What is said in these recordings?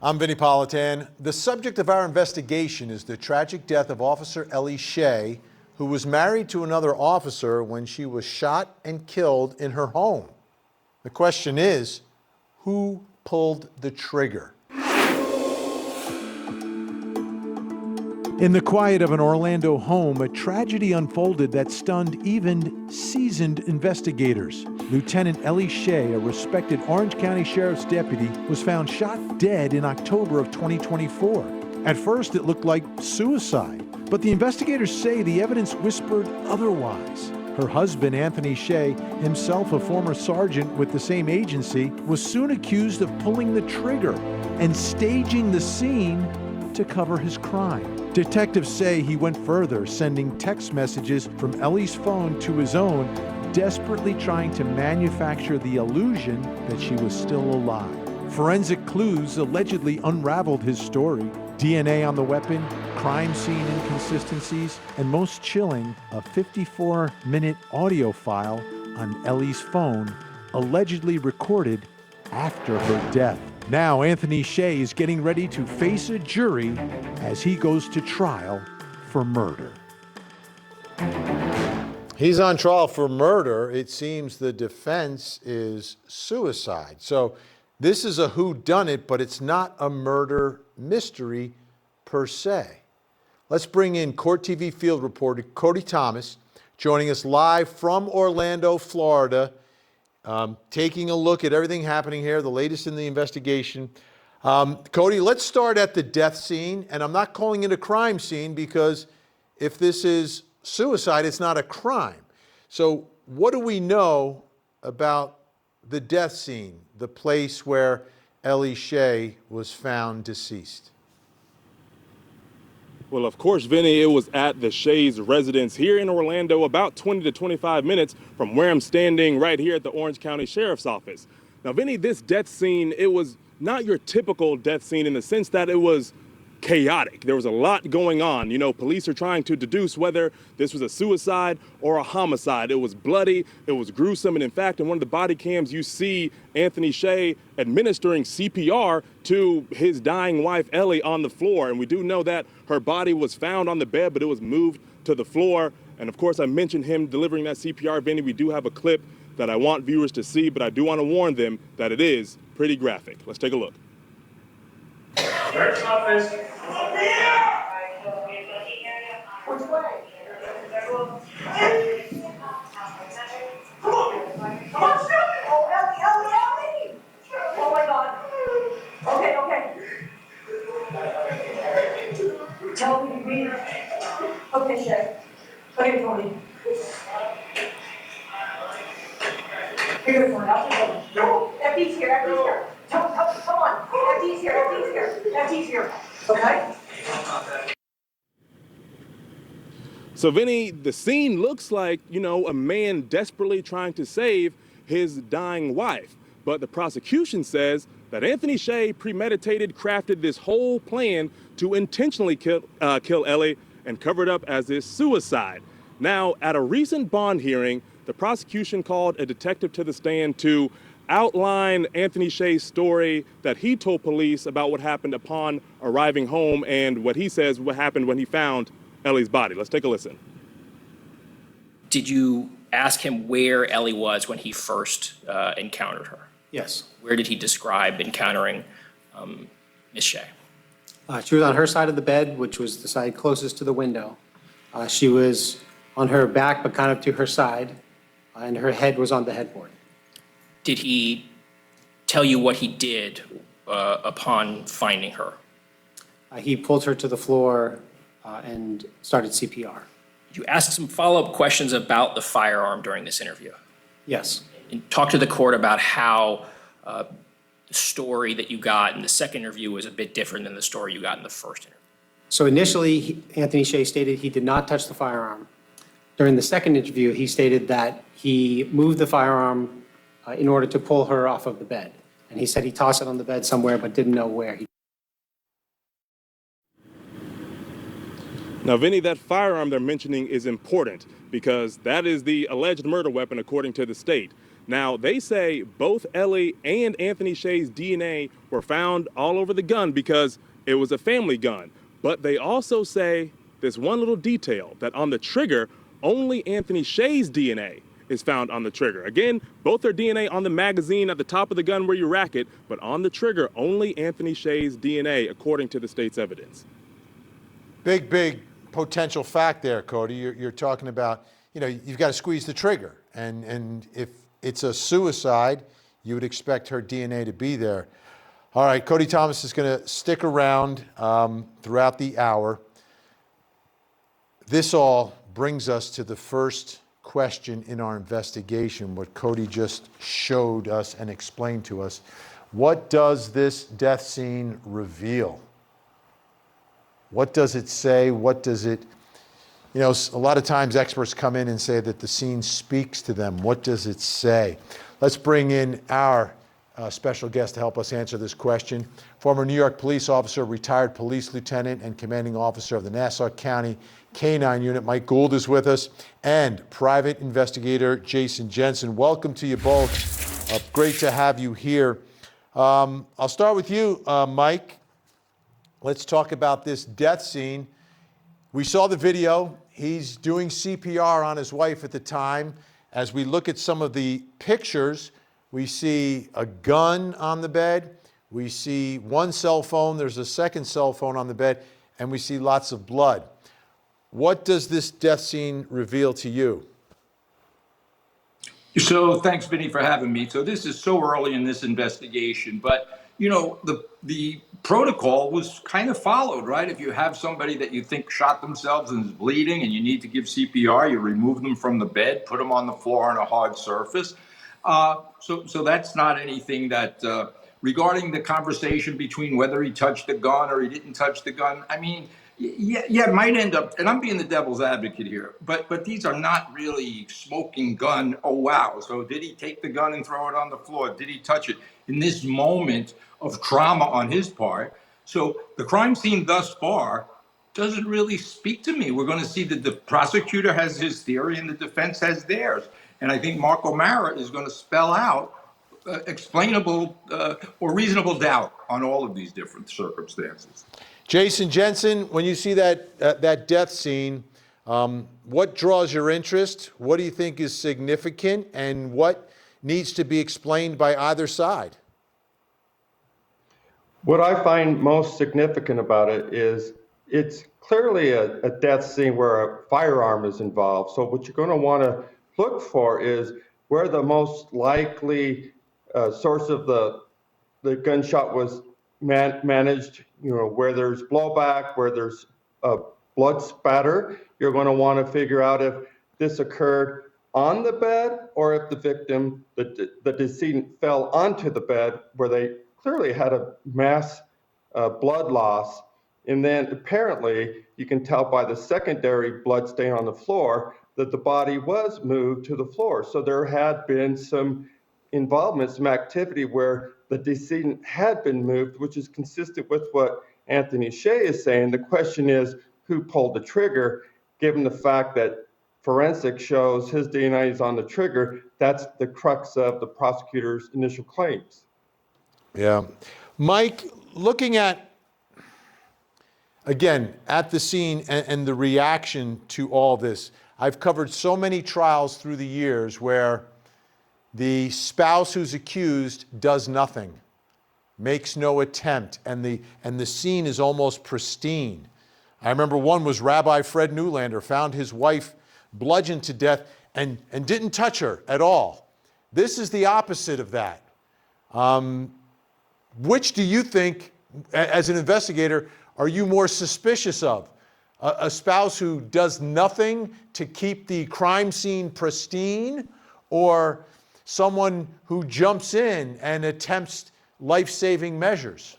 I'm Vinnie Politan. The subject of our investigation is the tragic death of Officer Ellie Shea, who was married to another officer when she was shot and killed in her home. The question is, who pulled the trigger? In the quiet of an Orlando home, a tragedy unfolded that stunned even seasoned investigators. Lieutenant Ellie Shea, a respected Orange County Sheriff's deputy, was found shot dead in October of 2024. At first, it looked like suicide, but the investigators say the evidence whispered otherwise. Her husband, Anthony Shea, himself a former sergeant with the same agency, was soon accused of pulling the trigger and staging the scene to cover his crime. Detectives say he went further, sending text messages from Ellie's phone to his own, desperately trying to manufacture the illusion that she was still alive. Forensic clues allegedly unraveled his story. DNA on the weapon, crime scene inconsistencies, and most chilling, a 54-minute audio file on Ellie's phone, allegedly recorded after her death. Now Anthony Shea is getting ready to face a jury as he goes to trial for murder. He's on trial for murder. It seems the defense is suicide. So this is a whodunit, but it's not a murder mystery per se. Let's bring in CourtTV field reporter Cody Thomas, joining us live from Orlando, Florida, taking a look at everything happening here, the latest in the investigation. Cody, let's start at the death scene, and I'm not calling it a crime scene because if this is suicide, it's not a crime. So what do we know about the death scene, the place where Ellie Shea was found deceased? Well, of course, Vinny, it was at the Shea's residence here in Orlando, about 20 to 25 minutes from where I'm standing right here at the Orange County Sheriff's Office. Now, Vinny, this death scene, it was not your typical death scene in the sense that it was chaotic. There was a lot going on. You know, police are trying to deduce whether this was a suicide or a homicide. It was bloody, it was gruesome, and in fact, in one of the body cams, you see Anthony Shea administering CPR to his dying wife, Ellie, on the floor. And we do know that her body was found on the bed, but it was moved to the floor. And of course, I mentioned him delivering that CPR, Vinny. We do have a clip that I want viewers to see, but I do want to warn them that it is pretty graphic. Let's take a look. Sheriff's office. Over here! Which way? Come on! Come on, shoot it! Oh, Ellie! Oh my God. Okay. Tell me to breathe. Okay, Shay. Okay, Tony. Here, Tony. No, FD's here. Come on. FD's here. Okay? So, Vinny, the scene looks like, a man desperately trying to save his dying wife. But the prosecution says that Anthony Shea premeditated, crafted this whole plan to intentionally kill Ellie and cover it up as this suicide. Now, at a recent bond hearing, the prosecution called a detective to the stand to outline Anthony Shea's story that he told police about what happened upon arriving home and what he says what happened when he found Ellie's body. Let's take a listen. Did you ask him where Ellie was when he first encountered her? Yes. Where did he describe encountering Miss Shea? She was on her side of the bed, which was the side closest to the window. She was on her back, but kind of to her side, and her head was on the headboard. Did he tell you what he did upon finding her? He pulled her to the floor and started CPR. Did you ask some follow-up questions about the firearm during this interview? Yes. And talk to the court about how the story that you got in the second interview was a bit different than the story you got in the first interview. So initially, Anthony Shea stated he did not touch the firearm. During the second interview, he stated that he moved the firearm in order to pull her off of the bed. And he said he tossed it on the bed somewhere, but didn't know where. Now, Vinny, that firearm they're mentioning is important because that is the alleged murder weapon according to the state. Now, they say both Ellie and Anthony Shea's DNA were found all over the gun because it was a family gun. But they also say this one little detail, that on the trigger, only Anthony Shea's DNA is found on the trigger. Again, both their DNA on the magazine at the top of the gun where you rack it, but on the trigger, only Anthony Shea's DNA, according to the state's evidence. Big potential fact there, Cody. You're talking about, you've got to squeeze the trigger. And if it's a suicide, you would expect her DNA to be there. All right, Cody Thomas is going to stick around throughout the hour. This all brings us to the first question in our investigation, what Cody just showed us and explained to us. What does this death scene reveal? What does it say? What does it, a lot of times experts come in and say that the scene speaks to them. What does it say? Let's bring in our special guest to help us answer this question. Former New York police officer, retired police lieutenant, and commanding officer of the Nassau County K-9 Unit, Mike Gould, is with us, and private investigator Jason Jensen. Welcome to you both. Great to have you here. I'll start with you, Mike. Let's talk about this death scene. We saw the video. He's doing CPR on his wife at the time. As we look at some of the pictures, we see a gun on the bed. We see one cell phone. There's a second cell phone on the bed, and we see lots of blood. What does this death scene reveal to you? So thanks, Vinny, for having me. So this is so early in this investigation, but the protocol was kind of followed, right? If you have somebody that you think shot themselves and is bleeding and you need to give CPR, you remove them from the bed, put them on the floor on a hard surface. So that's not anything that, regarding the conversation between whether he touched the gun or he didn't touch the gun, I mean, yeah, it might end up, and I'm being the devil's advocate here, but these are not really smoking gun. Oh, wow. So did he take the gun and throw it on the floor? Did he touch it in this moment of trauma on his part? So the crime scene thus far doesn't really speak to me. We're going to see that the prosecutor has his theory and the defense has theirs. And I think Mark O'Mara is going to spell out explainable or reasonable doubt on all of these different circumstances. Jason Jensen, when you see that death scene, what draws your interest? What do you think is significant, and what needs to be explained by either side? What I find most significant about it is it's clearly a death scene where a firearm is involved. So what you're going to want to look for is where the most likely source of the gunshot was managed, where there's blowback, where there's blood spatter. You're going to want to figure out if this occurred on the bed or if the victim, the decedent, fell onto the bed where they clearly had a mass blood loss. And then apparently you can tell by the secondary blood stain on the floor that the body was moved to the floor. So there had been some involvement, some activity where the decedent had been moved, which is consistent with what Anthony Shea is saying. The question is, who pulled the trigger, given the fact that forensic shows his DNA is on the trigger. That's the crux of the prosecutor's initial claims. Yeah. Mike, looking at, again, at the scene and the reaction to all this, I've covered so many trials through the years where the spouse who's accused does nothing, makes no attempt, and the scene is almost pristine. I remember one was Rabbi Fred Newlander found his wife bludgeoned to death and didn't touch her at all. This is the opposite of that. Which do you think, as an investigator, are you more suspicious of? A spouse who does nothing to keep the crime scene pristine, or someone who jumps in and attempts life-saving measures?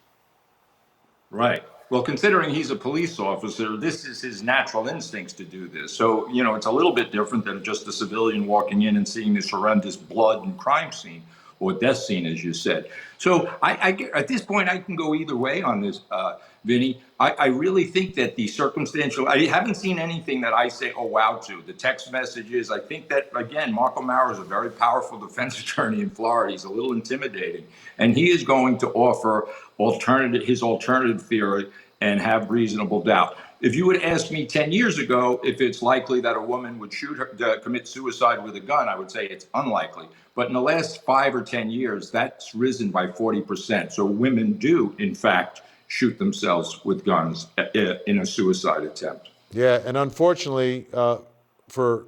Right. Well, considering he's a police officer, this is his natural instincts to do this. So, it's a little bit different than just a civilian walking in and seeing this horrendous blood and crime scene. or death scene, as you said. So at this point, I can go either way on this, Vinny. I really think that the circumstantial, I haven't seen anything that I say, oh, wow, to. The text messages, I think that, again, Mark O'Mara is a very powerful defense attorney in Florida. He's a little intimidating. And he is going to offer his alternative theory and have reasonable doubt. If you would ask me 10 years ago if it's likely that a woman would commit suicide with a gun, I would say it's unlikely. But in the last 5 or 10 years, that's risen by 40%. So women do, in fact, shoot themselves with guns in a suicide attempt. Yeah, and unfortunately, for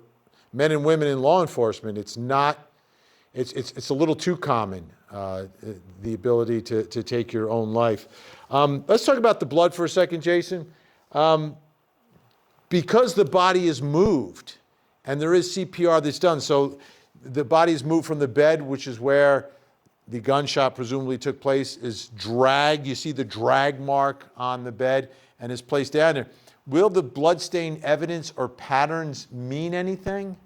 men and women in law enforcement, it's a little too common, the ability to take your own life. Let's talk about the blood for a second, Jason. Because the body is moved, and there is CPR that's done, so the body is moved from the bed, which is where the gunshot presumably took place, is dragged. You see the drag mark on the bed and is placed down there. Will the bloodstain evidence or patterns mean anything?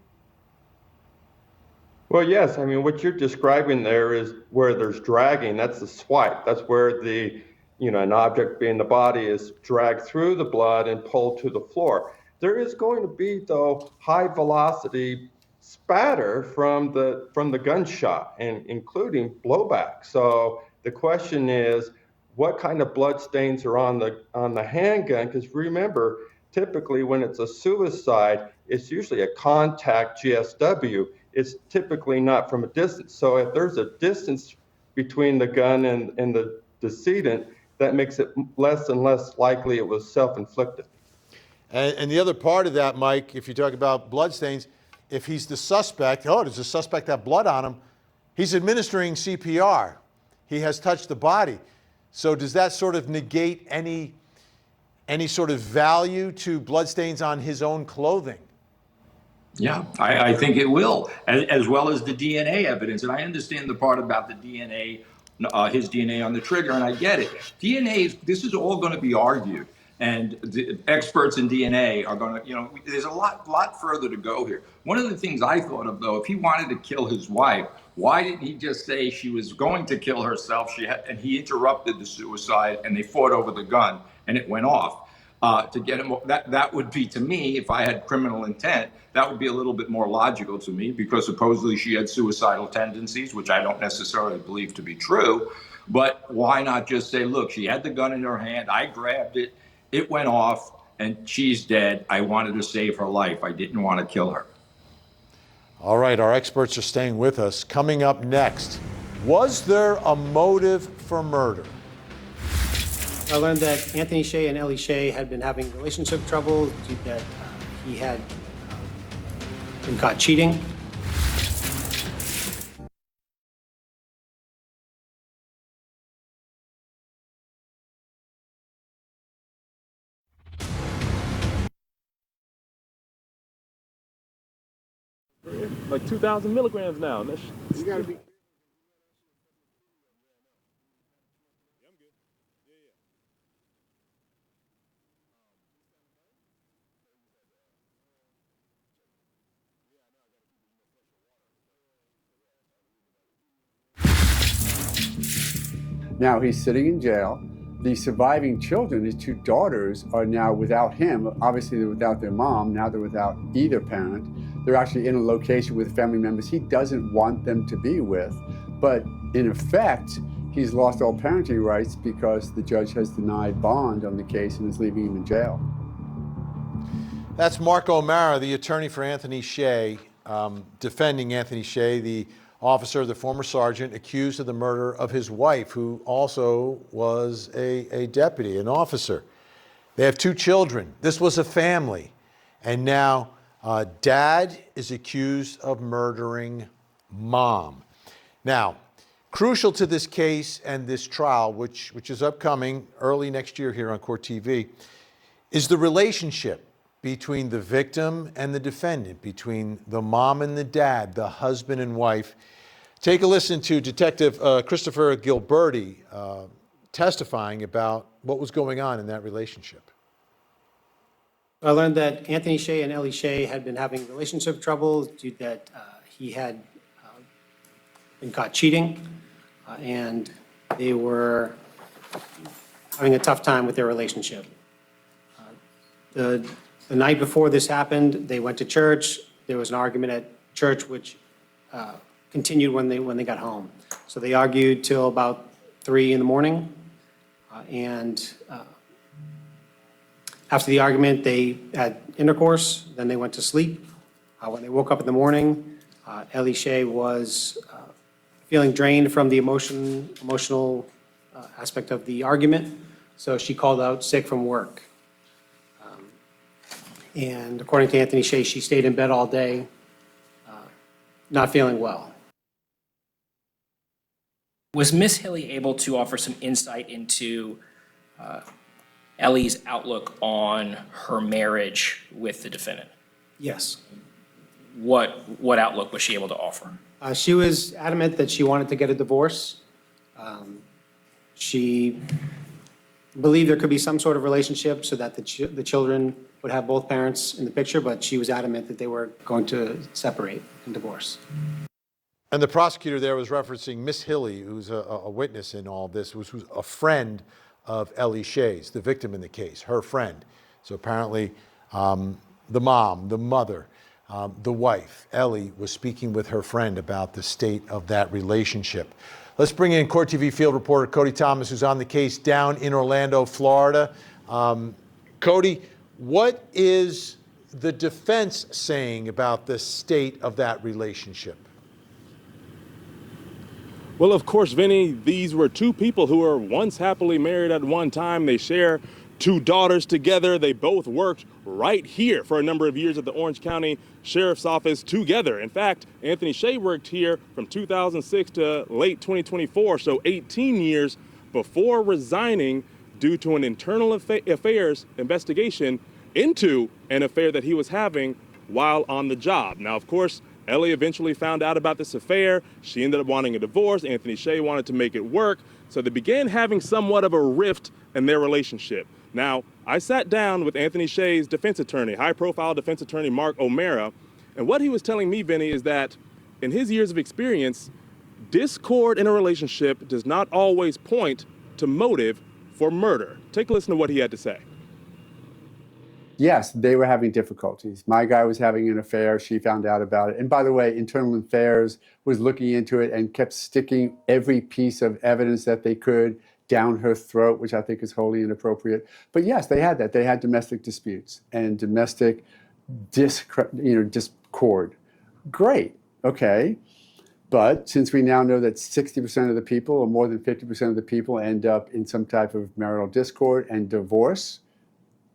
Well, yes. I mean, what you're describing there is where there's dragging. That's the swipe. That's where an object being the body is dragged through the blood and pulled to the floor. There is going to be, though, high velocity spatter from the gunshot, and including blowback. So the question is, what kind of blood stains are on the handgun? Because remember, typically when it's a suicide, it's usually a contact GSW. It's typically not from a distance. So if there's a distance between the gun and the decedent, that makes it less and less likely it was self-inflicted. And the other part of that, Mike, if you talk about bloodstains, if he's the suspect, does the suspect have blood on him? He's administering CPR. He has touched the body. So does that sort of negate any sort of value to bloodstains on his own clothing? Yeah, I think it will, as well as the DNA evidence. And I understand the part about the DNA, his DNA on the trigger, and I get it. This is all going to be argued. And the experts in DNA are going to, there's a lot further to go here. One of the things I thought of, though, if he wanted to kill his wife, why didn't he just say she was going to kill herself? And he interrupted the suicide, and they fought over the gun, and it went off. To get him, that would be, to me, if I had criminal intent, that would be a little bit more logical to me, because supposedly she had suicidal tendencies, which I don't necessarily believe to be true. But why not just say, look, she had the gun in her hand, I grabbed it, it went off, and she's dead. I wanted to save her life. I didn't want to kill her. All right, our experts are staying with us. Coming up next, was there a motive for murder? I learned that Anthony Shea and Ellie Shea had been having relationship trouble, that he had been caught cheating. Like 2,000 milligrams now. You gotta be. Now he's sitting in jail. The surviving children, his two daughters, are now without him. Obviously, they're without their mom. Now they're without either parent. They're actually in a location with family members he doesn't want them to be with. But in effect, he's lost all parenting rights because the judge has denied bond on the case and is leaving him in jail. That's Mark O'Mara, the attorney for Anthony Shea, defending Anthony Shea, the officer, the former sergeant, accused of the murder of his wife, who also was a deputy, an officer. They have two children. This was a family. And now dad is accused of murdering mom. Now, crucial to this case and this trial, which is upcoming early next year here on CourtTV, is the relationship between the victim and the defendant, between the mom and the dad, the husband and wife. Take a listen to Detective Christopher Gilberti testifying about what was going on in that relationship. I learned that Anthony Shea and Ellie Shea had been having relationship trouble, that he had been caught cheating, and they were having a tough time with their relationship. The night before this happened, they went to church. There was an argument at church which continued when they got home. So they argued till about 3 in the morning, and after the argument, they had intercourse, then they went to sleep. When they woke up in the morning, Ellie Shea was feeling drained from the emotional aspect of the argument, so she called out sick from work. And according to Anthony Shea, she stayed in bed all day, not feeling well. Was Ms. Hilly able to offer some insight into Ellie's outlook on her marriage with the defendant? Yes. What outlook was she able to offer? She was adamant that she wanted to get a divorce. She believed there could be some sort of relationship so that the children would have both parents in the picture, but she was adamant that they were going to separate and divorce. And the prosecutor there was referencing Miss Hilly, who's a witness in all this, who's a friend of Ellie Shea's, the victim in the case, her friend. So apparently the mom, the mother, the wife, Ellie, was speaking with her friend about the state of that relationship. Let's bring in CourtTV field reporter Cody Thomas, who's on the case down in Orlando, Florida. Cody, what is the defense saying about the state of that relationship? Well, of course, Vinny, these were two people who were once happily married at one time. They share 2 daughters together. They both worked right here for a number of years at the Orange County Sheriff's Office together. In fact, Anthony Shea worked here from 2006 to late 2024, so 18 years before resigning due to an internal affairs investigation into an affair that he was having while on the job. Now, of course, Ellie eventually found out about this affair. She ended up wanting a divorce. Anthony Shea wanted to make it work. So they began having somewhat of a rift in their relationship. Now, I sat down with Anthony Shea's defense attorney, high-profile defense attorney Mark O'Mara, and what he was telling me, Vinny, is that in his years of experience, discord in a relationship does not always point to motive for murder. Take a listen to what he had to say. Yes, they were having difficulties. My guy was having an affair. She found out about it. And by the way, Internal Affairs was looking into it and kept sticking every piece of evidence that they could down her throat, which I think is wholly inappropriate. But yes, they had that. They had domestic disputes and domestic discord. Great. Okay. But since we now know that 60% of the people, or more than 50% of the people, end up in some type of marital discord and divorce,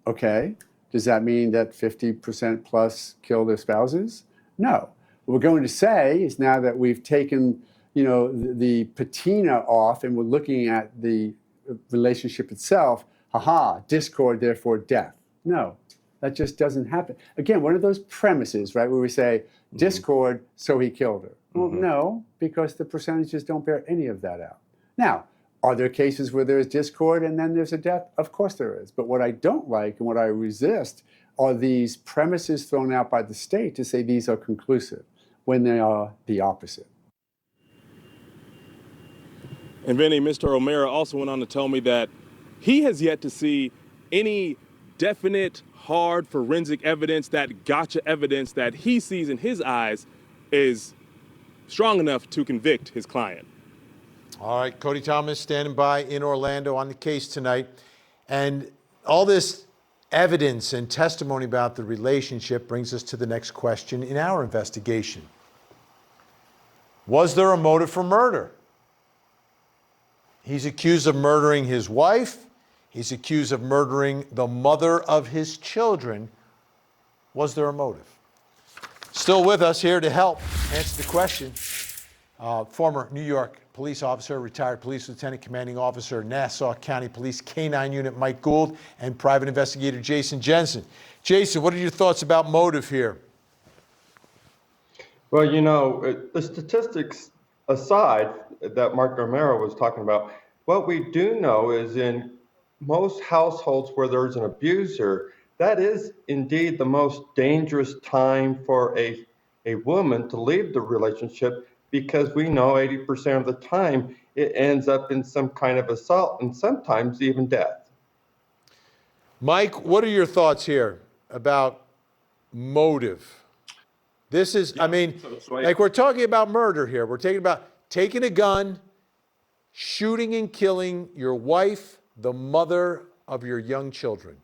okay, does that mean that 50% plus kill their spouses? No. What we're going to say is, now that we've taken, the patina off and we're looking at the relationship itself, discord, therefore death. No, that just doesn't happen. Again, one of those premises, right, where we say discord, so he killed her. Well, no, because the percentages don't bear any of that out. Now, are there cases where there is discord and then there's a death? Of course there is. But what I don't like and what I resist are these premises thrown out by the state to say these are conclusive when they are the opposite. And Vinny, Mr. O'Mara also went on to tell me that he has yet to see any definite, hard forensic evidence, that gotcha evidence that he sees in his eyes is strong enough to convict his client. All right, Cody Thomas standing by in Orlando on the case tonight. And all this evidence and testimony about the relationship brings us to the next question in our investigation. Was there a motive for murder? He's accused of murdering his wife. He's accused of murdering the mother of his children. Was there a motive? Still with us here to help answer the question, former New York police officer, retired police lieutenant commanding officer, Nassau County Police K-9 Unit Mike Gould, and private investigator Jason Jensen. Jason, what are your thoughts about motive here? Well, the statistics aside that Mark O'Mara was talking about, what we do know is in most households where there's an abuser, that is indeed the most dangerous time for a woman to leave the relationship, because we know 80% of the time it ends up in some kind of assault and sometimes even death. Mike, what are your thoughts here about motive? This is, I mean, like we're talking about murder here. We're talking about taking a gun, shooting and killing your wife, the mother of your young children.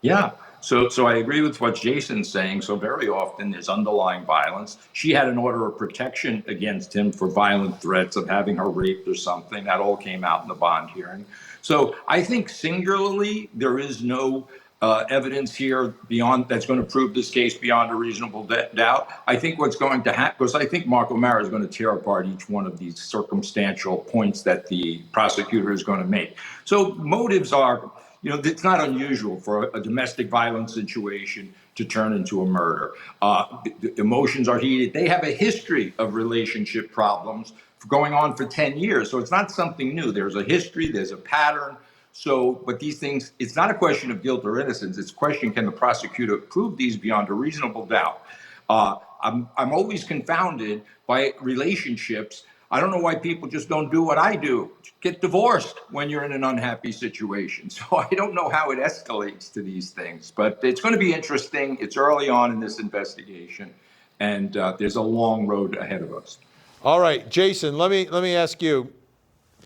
Yeah. So I agree with what Jason's saying. So very often there's underlying violence. She had an order of protection against him for violent threats of having her raped or something. That all came out in the bond hearing. So I think singularly there is no evidence here beyond that's going to prove this case beyond a reasonable doubt. I think what's going to happen, because I think Mark O'Mara is going to tear apart each one of these circumstantial points that the prosecutor is going to make. So motives are, it's not unusual for a domestic violence situation to turn into a murder. The emotions are heated. They have a history of relationship problems going on for 10 years. So it's not something new. There's a history, there's a pattern. So, but these things, it's not a question of guilt or innocence. It's a question, can the prosecutor prove these beyond a reasonable doubt? I'm always confounded by relationships. I don't know why people just don't do what I do, get divorced when you're in an unhappy situation. So I don't know how it escalates to these things, but it's going to be interesting. It's early on in this investigation, and there's a long road ahead of us. All right, Jason, let me ask you.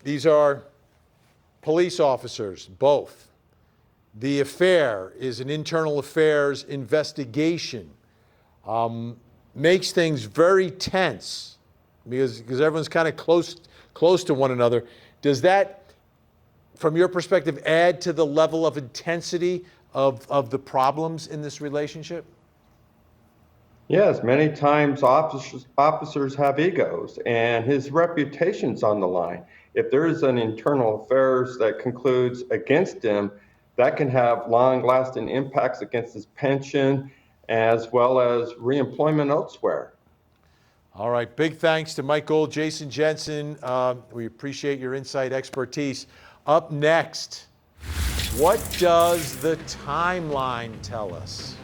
These are police officers, both. The affair is an internal affairs investigation. Makes things very tense because everyone's kind of close to one another. Does that, from your perspective, add to the level of intensity of the problems in this relationship? Yes, many times officers have egos, and his reputation's on the line. If there is an internal affairs that concludes against him, that can have long-lasting impacts against his pension, as well as reemployment elsewhere. All right, big thanks to Mike Gould, Jason Jensen. We appreciate your insight, expertise. Up next, what does the timeline tell us?